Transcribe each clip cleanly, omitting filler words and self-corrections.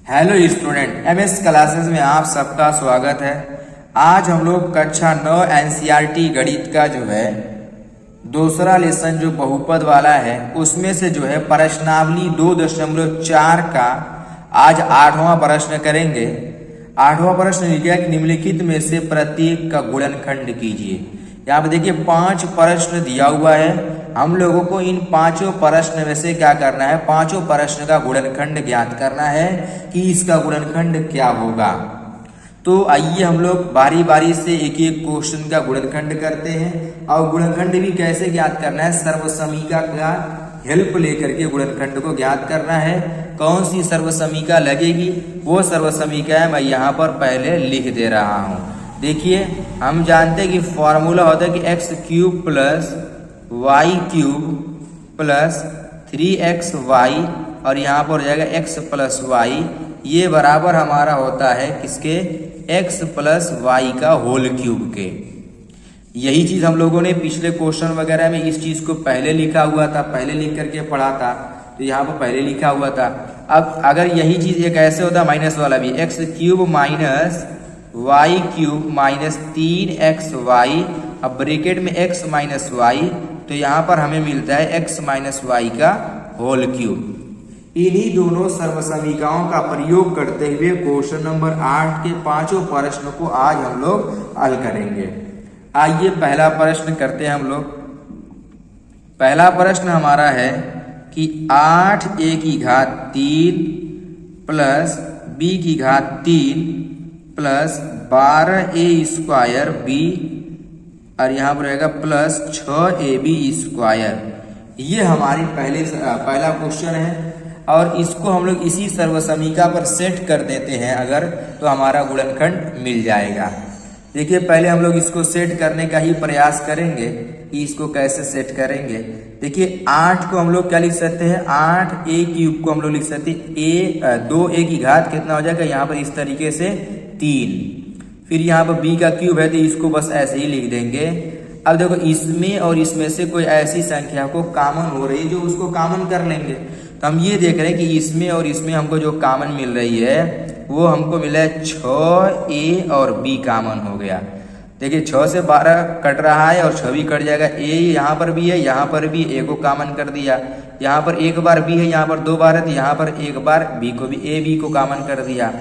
Hello student, MS classes में आप सबका स्वागत है। आज हम लोग कक्षा 9 एनसीईआरटी गणित का जो है दूसरा लेसन जो बहुपद वाला है उसमें से जो है प्रश्नावली 2.4 का आज 8वां प्रश्न करेंगे। 8वां प्रश्न लिखा है कि निम्नलिखित में से प्रत्येक का गुणनखंड कीजिए। यहाँ पे देखिए 5 प्रश्न दिया हुआ है। हम लोगों को इन 5 प्रश्न में से क्या करना है, 5 प्रश्न का गुणनखंड ज्ञात करना है कि इसका गुणनखंड क्या होगा। तो आइए हम लोग बारी बारी से एक एक क्वेश्चन का गुणनखंड करते हैं। और गुणनखंड भी कैसे ज्ञात करना है, सर्वसमीका का हेल्प लेकर के गुणनखंड को ज्ञात करना है। कौन सी सर्वसमीका लगेगी वो सर्वसमीका मैं यहाँ पर पहले लिख दे रहा हूँ। देखिए हम जानते हैं कि फॉर्मूला होता है कि x³ plus y³ plus 3xy और यहाँ पर हो जाएगा x प्लस y, ये बराबर हमारा होता है किसके, x प्लस y का होल क्यूब के। यही चीज हम लोगों ने पिछले क्वेश्चन वगैरह में इस चीज को पहले लिखा हुआ था, पहले लिख करके पढ़ा था, तो यहाँ पर पहले लिखा हुआ था। अब अगर यही चीज ये कैसे होता है, माइनस वाला भी x³ minus y³ minus 3xy, अब ब्रैकेट में x माइनस वाई, तो यहाँ पर हमें मिलता है x माइनस वाई का होल क्यूब। इन्हीं दोनों सर्वसमीकाओं का प्रयोग करते हुए क्वेश्चन नंबर 8 के 5 प्रश्न को आज हम लोग हल करेंगे। आइए पहला प्रश्न करते हैं हम लोग। पहला प्रश्न हमारा है कि 8a की घात 3 प्लस b की घात 3 प्लस 12a स्क्वायर b और यहाँ पर रहेगा प्लस 6ab स्क्वायर। ये हमारी पहला क्वेश्चन है और इसको हम लोग इसी सर्वसमीका पर सेट कर देते हैं अगर, तो हमारा गुणनखंड मिल जाएगा। देखिए पहले हम लोग इसको सेट करने का ही प्रयास करेंगे कि इसको कैसे सेट करेंगे। देखिए 8 को हम लोग क्या लिख सकते हैं, 8a³ को हम लोग लिख सकते हैं 2a की घात कितना हो जाएगा, यहाँ पर इस तरीके से 3। फिर यहाँ पर b का क्यूब है तो इसको बस ऐसे ही लिख देंगे। अब देखो इसमें और इसमें से कोई ऐसी संख्या को कॉमन हो रही है जो उसको कॉमन कर लेंगे। तो हम ये देख रहे हैं कि इसमें और इसमें हमको जो कॉमन मिल रही है वो हमको मिला है 6a और b कॉमन हो गया। देखिए 6 से 12 कट रहा है और 6 भी कट जाएगा। a यहाँ पर भी है, यहाँ पर भी a को कॉमन कर दिया। यहाँ पर एक बार b है, यहाँ पर 2 बार है, तो यहाँ पर एक बार b को भी b को कॉमन कर दिया।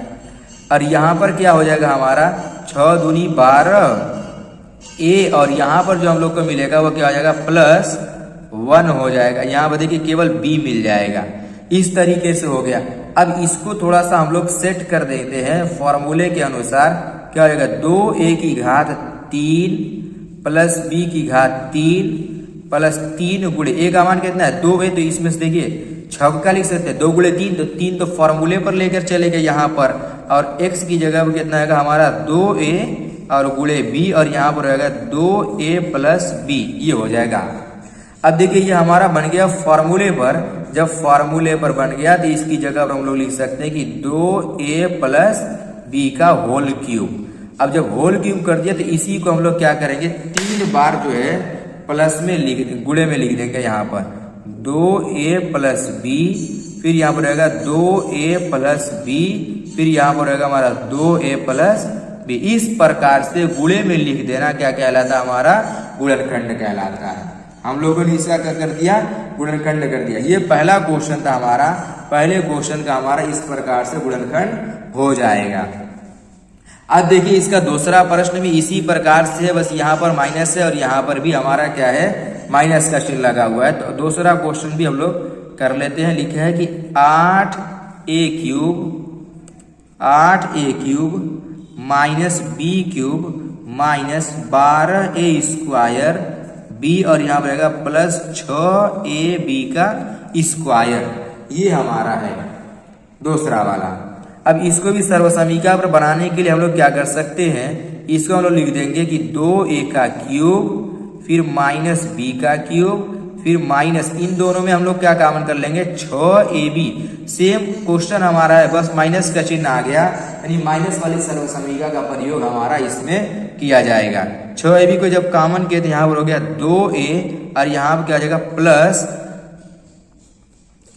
और यहाँ पर क्या हो जाएगा हमारा 6 दूनी 12 a और यहाँ पर जो हम लोग को मिलेगा वो क्या हो जाएगा प्लस 1 हो जाएगा। यहाँ पर देखिए केवल b मिल जाएगा। इस तरीके से हो गया। अब इसको थोड़ा सा हम लोग सेट कर देते हैं फॉर्मूले के अनुसार। क्या हो जाएगा 2a की घात 3 प्लस b की घात 3 प्लस 3 गुणे a का मान कितना है 2a, तो इसमें से देखिए 6 का लिख सकते हैं 2 गुणे 3, तो 3 तो फॉर्मूले पर लेकर चले गए यहाँ पर, और x की जगह पर कितना आएगा हमारा 2a और गुणे b और यहाँ पर रहेगा 2a प्लस b, ये हो जाएगा। अब देखिए ये हमारा बन गया फॉर्मूले पर। जब फॉर्मूले पर बन गया तो इसकी जगह पर हम लोग लिख सकते हैं कि 2a प्लस b का होल क्यूब। अब जब होल क्यूब कर दिया तो इसी को हम लोग क्या करेंगे 3 बार जो है प्लस में गुणे में लिख देंगे। यहाँ पर 2a प्लस b, फिर यहाँ पर रहेगा 2a प्लस b, फिर यहाँ पर रहेगा हमारा 2a प्लस b। इस प्रकार से गुणे में लिख देना क्या कहलाता है, हमारा गुणनखंड कहलाता है। हम लोगों ने इसका क्या कर दिया, गुणनखंड कर दिया। ये पहला क्वेश्चन था हमारा। पहले क्वेश्चन का हमारा इस प्रकार से गुणनखंड हो जाएगा। अब देखिए इसका दूसरा प्रश्न भी इसी प्रकार से है, बस यहाँ पर माइनस है और यहाँ पर भी हमारा क्या है माइनस का चिन्ह लगा हुआ है। तो दूसरा क्वेश्चन भी हम लोग कर लेते हैं। लिखा है कि 8a³ minus b³ minus 12a square b और यहाँ पर रहेगा प्लस 6ab का स्क्वायर। ये हमारा है दूसरा वाला। अब इसको भी सर्वसमीका पर बनाने के लिए हम लोग क्या कर सकते हैं, इसको हम लोग लिख देंगे कि 2a का क्यूब फिर माइनस b का क्यूब फिर माइनस, इन दोनों में हम लोग क्या कॉमन कर लेंगे 6ab। सेम क्वेश्चन हमारा है, बस माइनस का चिन्ह आ गया, यानी माइनस वाली सर्वसमीका का प्रयोग हमारा इसमें किया जाएगा। 6ab को जब कॉमन किए तो यहाँ पर हो गया 2a और यहाँ पर क्या हो जाएगा प्लस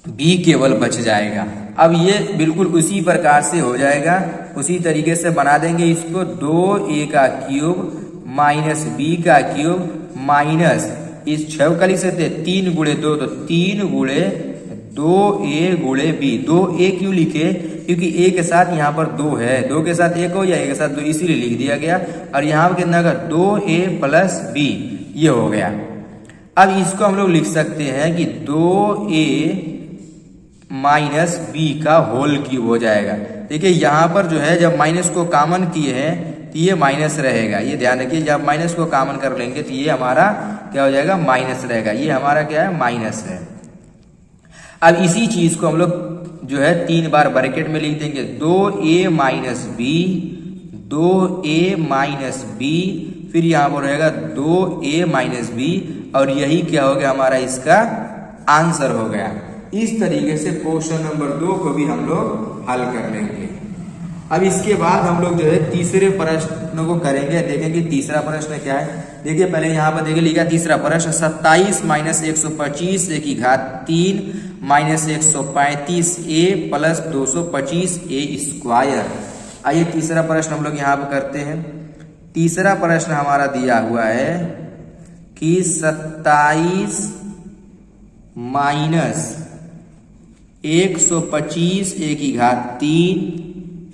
b केवल बच जाएगा। अब ये बिल्कुल उसी प्रकार से हो जाएगा, उसी तरीके से बना देंगे इसको। 2a का क्यूब माइनस b का क्यूब माइनस इस 6 का लिख सकते हैं 3 गुणे 2, तो 3 गुणे 2a गुणे b। 2a क्यों लिखे? क्योंकि a के साथ यहाँ पर 2 है, 2 के साथ 1 हो या 1 के साथ 2, इसीलिए लिख दिया गया। और यहाँ पर कितना का 2a प्लस b, ये हो गया। अब इसको हम लोग लिख सकते हैं कि 2a माइनस b का होल क्यूब हो जाएगा। देखिए यहाँ पर जो है जब माइनस को कॉमन किए हैं तो ये माइनस रहेगा, ये ध्यान रखिए। जब माइनस को कॉमन कर लेंगे तो ये हमारा क्या हो जाएगा? माइनस रहेगा। ये हमारा क्या है? माइनस है। अब इसी चीज को हम लोग जो है 3 बार ब्रैकेट में लिख देंगे। 2a minus b, 2a minus b, फिर यहाँ पर रहेगा 2a माइनस b, और यही क्या हो गया? हमारा इसका आंसर हो गया। इस तरीके से क्वेश्चन नंबर 2 को भी हम लोग हल कर लेंगे। अब इसके बाद हम लोग जो है तीसरे प्रश्न को करेंगे, देखेंगे तीसरा प्रश्न क्या है। देखिए पहले यहाँ पर देखिए लिखा तीसरा प्रश्न 27 माइनस 125 ए की घात 3 minus 135a plus 225a square. आइए तीसरा प्रश्न हम लोग यहाँ पर करते हैं। तीसरा प्रश्न हमारा दिया हुआ है कि 27 माइनस 125 ए की घात 3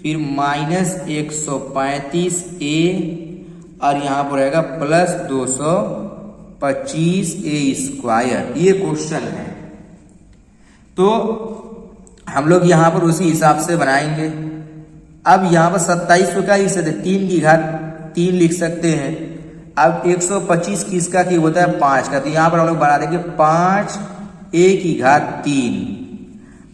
फिर माइनस 135a और यहाँ पर रहेगा प्लस 225a स्क्वायर। ये क्वेश्चन है, तो हम लोग यहाँ पर उसी हिसाब से बनाएंगे। अब यहाँ पर 27 को क्या लिख सकते हैं? 3 की घात 3 लिख सकते हैं। अब 125 किसका की होता है? 5 का, तो यहाँ पर हम लोग बना देंगे 5a की घात 3।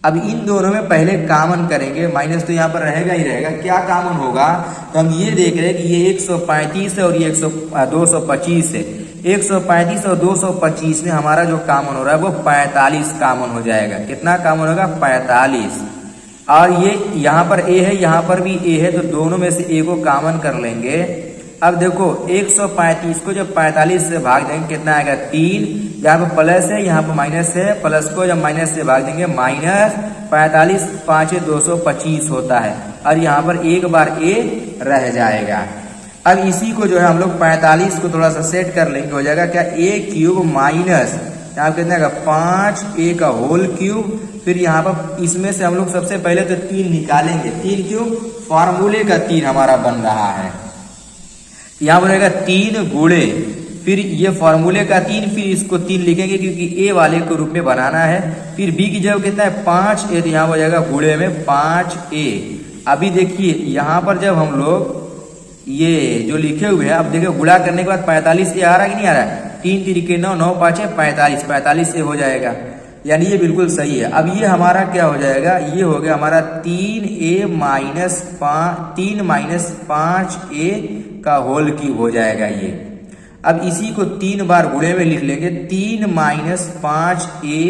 अब इन दोनों में पहले कॉमन करेंगे, माइनस तो यहाँ पर रहेगा ही रहेगा। क्या कॉमन होगा? तो हम ये देख रहे हैं कि ये 135 है और ये 225 है। 135 और 225 में हमारा जो कॉमन हो रहा है वो 45 कॉमन हो जाएगा। कितना कॉमन होगा? 45। और ये यहाँ पर a है, यहाँ पर भी a है, तो दोनों में से a को कॉमन कर लेंगे। अब देखो 135 को जब 45 से भाग देंगे कितना आएगा? 3। यहाँ पर प्लस है, यहाँ पर माइनस है, प्लस को जब माइनस से भाग देंगे माइनस 45 5 225 होता है, और यहाँ पर एक बार a रह जाएगा। अब इसी को जो है हम लोग 45 को थोड़ा सा सेट कर लेंगे, हो जाएगा क्या? a क्यूब माइनस यहाँ पर कितना का 5a का होल क्यूब। फिर यहाँ पर इसमें से हम लोग सबसे पहले तो 3 निकालेंगे। 3 क्यों? फॉर्मूले का 3 हमारा बन रहा है। यहाँ पर रहेगा 3 गुणे, फिर ये फॉर्मूले का 3, फिर इसको 3 लिखेंगे क्योंकि a वाले को रूप में बनाना है। फिर b की जगह कितना है? 5a, तो यहाँ हो जाएगा गुणे में 5a। अभी देखिए यहाँ पर जब हम लोग ये जो लिखे हुए हैं, अब देखिए गुणा करने के बाद 45a आ रहा है कि नहीं आ रहा है? 3 3 9 9 5 45, 45a हो जाएगा, यानी ये बिल्कुल सही है। अब ये हमारा क्या हो जाएगा? ये हो गया हमारा 3 माइनस 5a का होल क्यूब हो जाएगा ये। अब इसी को 3 बार गुणे में लिख लेंगे। 3 माइनस 5a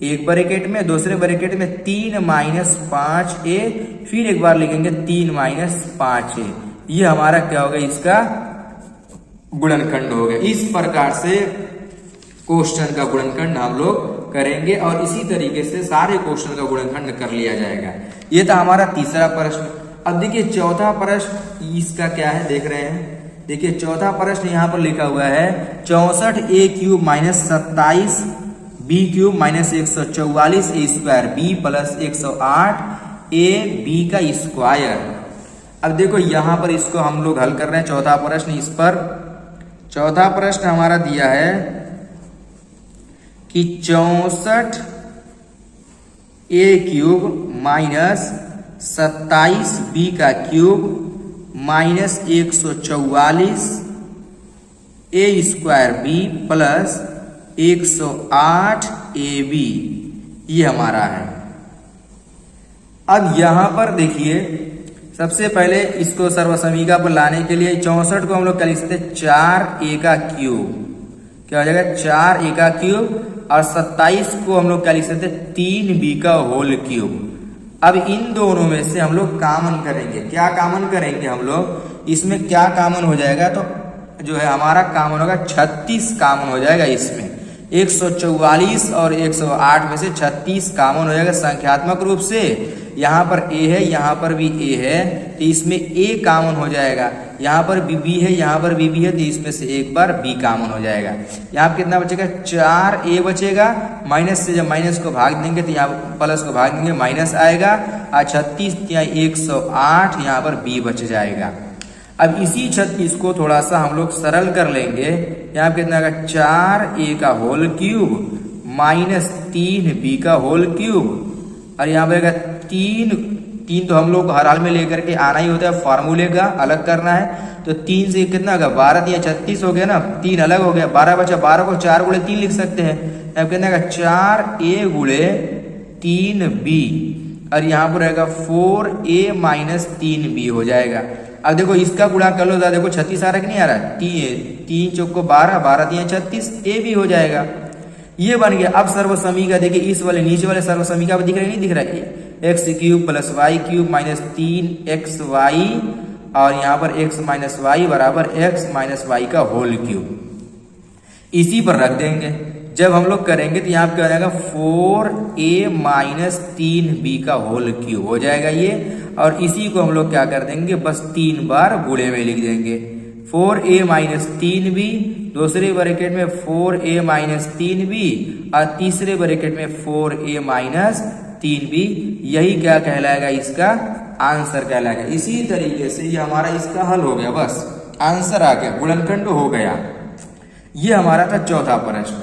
एक ब्रैकेट में, दूसरे ब्रैकेट में 3 माइनस 5a, फिर एक बार लिखेंगे 3 माइनस 5a। ये हमारा क्या होगा? इसका गुणनखंड हो गया। इस प्रकार से क्वेश्चन का गुणनखंड हम लोग करेंगे और इसी तरीके से सारे क्वेश्चन का गुणनखंड कर लिया जाएगा। ये था हमारा तीसरा प्रश्न। अब देखिए चौथा प्रश्न इसका क्या है, देख रहे हैं। देखिए चौथा प्रश्न यहाँ पर लिखा हुआ है 64a cube minus 27b cube minus 144 a square b plus 108a b का स्क्वायर। अब देखो यहाँ पर इसको हम लोग हल कर रहे हैं चौथा प्रश्न। इस पर चौथा प्रश्न हमारा दिया है कि 64a क्यूब माइनस 27b का cube minus 144 a square b plus 108 ab, ये हमारा है। अब यहां पर देखिए सबसे पहले इसको सर्वसमीका पर लाने के लिए 64 को हम लोग क्या लिख सकते हैं? 4a का क्यूब, क्या हो जाएगा? 4a का क्यूब, और 27 को हम लोग क्या लिख सकते हैं? 3b का होल क्यूब। अब इन दोनों में से हम लोग कॉमन करेंगे। क्या कॉमन करेंगे हम लोग? इसमें क्या कॉमन हो जाएगा? तो जो है हमारा कॉमन होगा 36 कॉमन हो जाएगा इसमें, 144 और 108 में से 36 कॉमन हो जाएगा संख्यात्मक रूप से। यहाँ पर a है, यहाँ पर भी a है, तो इसमें a कॉमन हो जाएगा। यहाँ पर भी b है, यहाँ पर भी b है, तो इसमें से एक बार b कॉमन हो जाएगा। यहाँ पर कितना बचेगा? 4a बचेगा। माइनस से जब माइनस को भाग देंगे तो यहाँ प्लस को भाग देंगे, माइनस आएगा। और 36 या 108 यहाँ पर b बच जाएगा। अब इसी 36 को थोड़ा सा हम लोग सरल कर लेंगे। यहाँ पे कितना आएगा? 4a का होल क्यूब माइनस 3b का होल क्यूब। और यहाँ पे 3 तो हम लोग हर हाल में लेकर के आना ही होता है, फार्मूले का अलग करना है। तो 3 से कितना होगा? 12 या 36 हो गया ना, 3 अलग हो गया, 12 बचा। 12 को 4 गुणे 3 लिख सकते हैं। यहाँ कितना आएगा? 4a गुणे 3b। और यहाँ पर रहेगा 4a माइनस 3b हो जाएगा। अब देखो इसका गुणा कर लो, देखो 36 आ रहा कि नहीं आ रहा? 3 चौक को 12, 12 3 36, a भी हो जाएगा। ये बन गया। अब सर्वसमीका देखिए, इस वाले नीचे वाले सर्वसमीका दिख रहा है नहीं दिख रहा है? X cube plus y cube minus 3xy और यहाँ पर x माइनस वाई बराबर x माइनस वाई का होल क्यूब। इसी पर रख देंगे। जब हम लोग करेंगे तो यहाँ पे क्या हो जाएगा? 4a माइनस 3b का होल क्यूब हो जाएगा ये। और इसी को हम लोग क्या कर देंगे? बस 3 बार गुणे में लिख देंगे। 4a माइनस 3b, दूसरे ब्रैकेट में 4a माइनस 3b और तीसरे ब्रैकेट में 4a माइनस 3b। यही क्या कहलाएगा? इसका आंसर कहलाएगा। इसी तरीके से ये हमारा इसका हल हो गया, बस आंसर आ गया, गुणनखंड हो गया। ये हमारा था चौथा प्रश्न।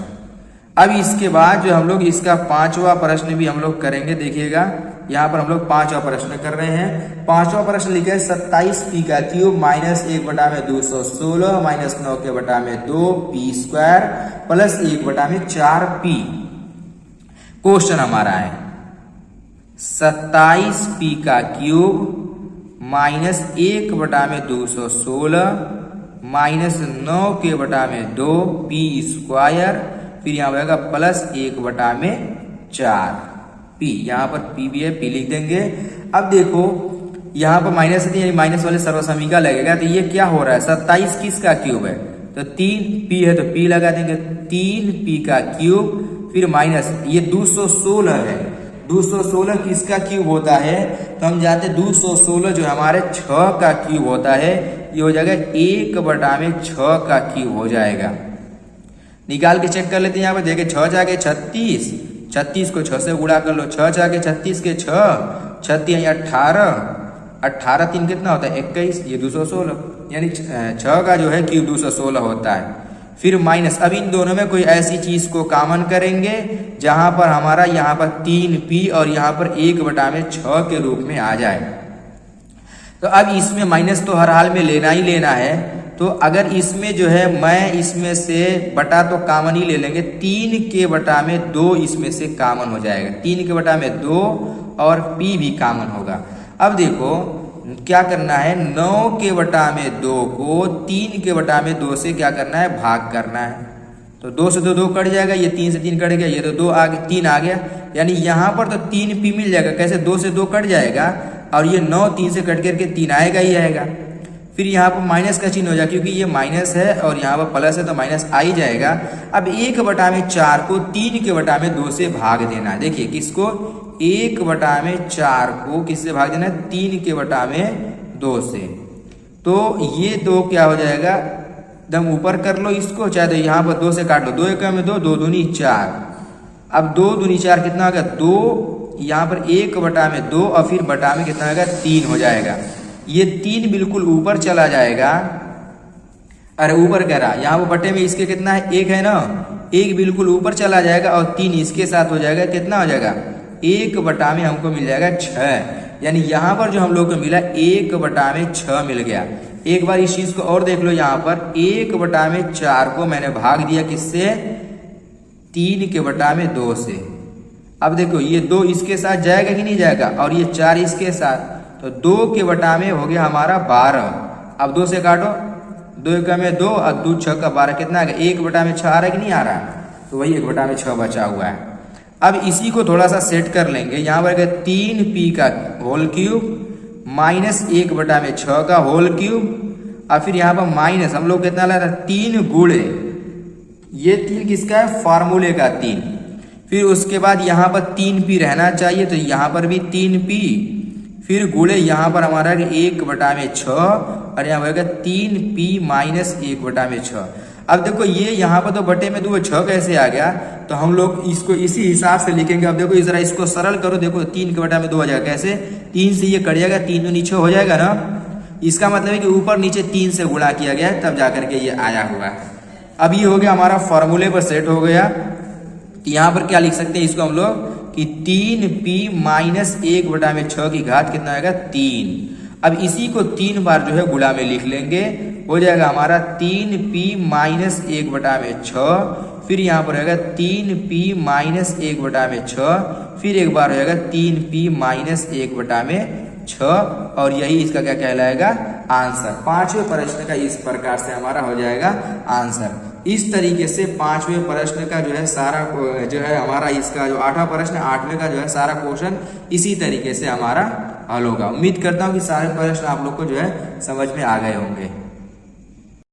अब इसके बाद जो हम लोग इसका 5वां प्रश्न भी हम लोग करेंगे। देखिएगा यहाँ पर हम लोग 5वां प्रश्न कर रहे हैं। 5वां प्रश्न लिखा है 27p का क्यूब माइनस 1/216 माइनस 9 के बटा में 2p square plus 1/4p। Question हमारा है 27p का क्यूब माइनस 1/216 माइनस 9 के बटा में 2p स्क्वायर, फिर यहाँ होगा प्लस 1/4p। यहाँ पर p भी है, p लिख देंगे। अब देखो यहाँ पर माइनस है, माइनस वाले सर्वसमीका लगेगा। तो ये क्या हो रहा है? 27 किसका क्यूब है? तो 3p है, तो p लगा देंगे। 3p का क्यूब फिर माइनस ये 216 है। 216 किसका क्यूब होता है? तो हम जानते हैं 216 जो हमारे 6 का क्यूब होता है, ये हो जाएगा 1/6 का क्यूब हो जाएगा। निकाल के चेक कर लेते हैं। यहाँ पे देखिए 6 जाके 36, 36 को 6 से गुणा कर लो। 6 जाके 36 के 6, 36 18, 18 3 कितना होता है? 21, ये 216, यानी 6 का जो है क्यूब 216 होता है। फिर माइनस, अब इन दोनों में कोई ऐसी चीज को कॉमन करेंगे जहां पर हमारा यहाँ पर 3p और यहाँ पर 1/6 के रूप में आ जाए। तो अब इसमें माइनस तो हर हाल में लेना ही लेना है। तो अगर इसमें जो है मैं इसमें से बटा तो कॉमन ही ले लेंगे। 3 के बटा में 2 इसमें से कॉमन हो जाएगा। 3 के बटा में 2 और p भी कॉमन होगा। अब देखो क्या करना है? 9 के बटा में 2 को 3 के बटा में 2 से क्या करना है? भाग करना है। तो 2 से 2 कट जाएगा, ये 3 से 3 कट गया, ये तो 2 आ गया, 3 आ गया। यानी यहाँ पर तो 3p मिल जाएगा। कैसे? 2 से 2 कट जाएगा और ये 9 3 से कट करके 3 आएगा ही आएगा। फिर यहाँ पर माइनस का चिन्ह हो जाएगा, क्योंकि ये माइनस है और यहाँ पर प्लस है तो माइनस आ ही जाएगा। अब 1/4 को 3 के बटा में 2 से भाग देना है। देखिए किसको? 1/4 को किससे भाग देना है? 3 के बटा में 2 से। तो ये 2 क्या हो जाएगा? एकदम ऊपर कर लो इसको, चाहे तो यहाँ पर 2 से काट लो। 2 1 में 2, 2 दूनी 4। अब 2 दूनी 4 कितना होगा? 2 यहाँ पर 1/2 और फिर बटा में कितना होगा? 3 हो जाएगा। ये 3 बिल्कुल ऊपर चला जाएगा। अरे ऊपर कह रहा, यहाँ पर बटे में इसके कितना है? 1 है ना, 1 बिल्कुल ऊपर चला जाएगा और 3 इसके साथ हो जाएगा। कितना हो जाएगा? 1 में हमको मिल जाएगा 6। यानी यहाँ पर जो हम लोग को मिला 1/6 मिल गया। एक बार इस चीज को और देख लो। यहाँ पर 1/4 को मैंने भाग दिया किससे? 3 के बटा में 2 से। अब देखो ये 2 इसके साथ जाएगा कि नहीं जाएगा, और ये 4 इसके साथ, तो 2 के बटा में हो गया हमारा 12। अब 2 से काटो, 2 1 में 2 और 2 6 का 12 कितना आ गया? 1/6 आ रहा है कि नहीं आ रहा? तो वही 1/6 बचा हुआ है। अब इसी को थोड़ा सा सेट कर लेंगे। यहाँ पर 3p का होल क्यूब माइनस 1/6 का होल क्यूब और फिर यहाँ पर माइनस हम लोग कितना ला रहा? 3 गुणे ये 3 किसका है, फार्मूले का 3। फिर उसके बाद यहाँ पर 3p रहना चाहिए, तो यहाँ पर भी 3p, फिर गुणे यहाँ पर हमारा 1/6 और यहाँ होगा 3p माइनस 1/6। अब देखो ये यहाँ पर तो बटे में 2 6 कैसे आ गया, तो हम लोग इसको इसी हिसाब से लिखेंगे। अब देखो जरा इसको सरल करो, देखो 3 के बटा में 2 आ जाएगा, कैसे 3 से ये कट जाएगा, 3 नीचे हो जाएगा ना, इसका मतलब है कि ऊपर नीचे 3 से गुणा किया गया है, तब जाकर के ये आया हुआ है। अब ये हो गया हमारा फॉर्मूले पर सेट हो गया। यहाँ पर क्या लिख सकते हैं इसको हम लोग कि 3p माइनस 1/6 की घात कितना आएगा, 3। अब इसी को 3 बार जो है गुणा में लिख लेंगे, हो जाएगा हमारा 3p माइनस 1/6, फिर यहाँ पर रहेगा 3p माइनस 1/6, फिर एक बार हो जाएगा 3p माइनस 1/6, और यही इसका क्या कहलाएगा, आंसर। 5वें प्रश्न का इस प्रकार से हमारा हो जाएगा आंसर। इस तरीके से 5वें प्रश्न का जो है सारा जो है हमारा इसका जो 8वां प्रश्न, 8वें का जो है सारा क्वेश्चन इसी तरीके से हमारा हल होगा। उम्मीद करता हूँ कि सारे प्रश्न आप लोग को जो है समझ में आ गए होंगे।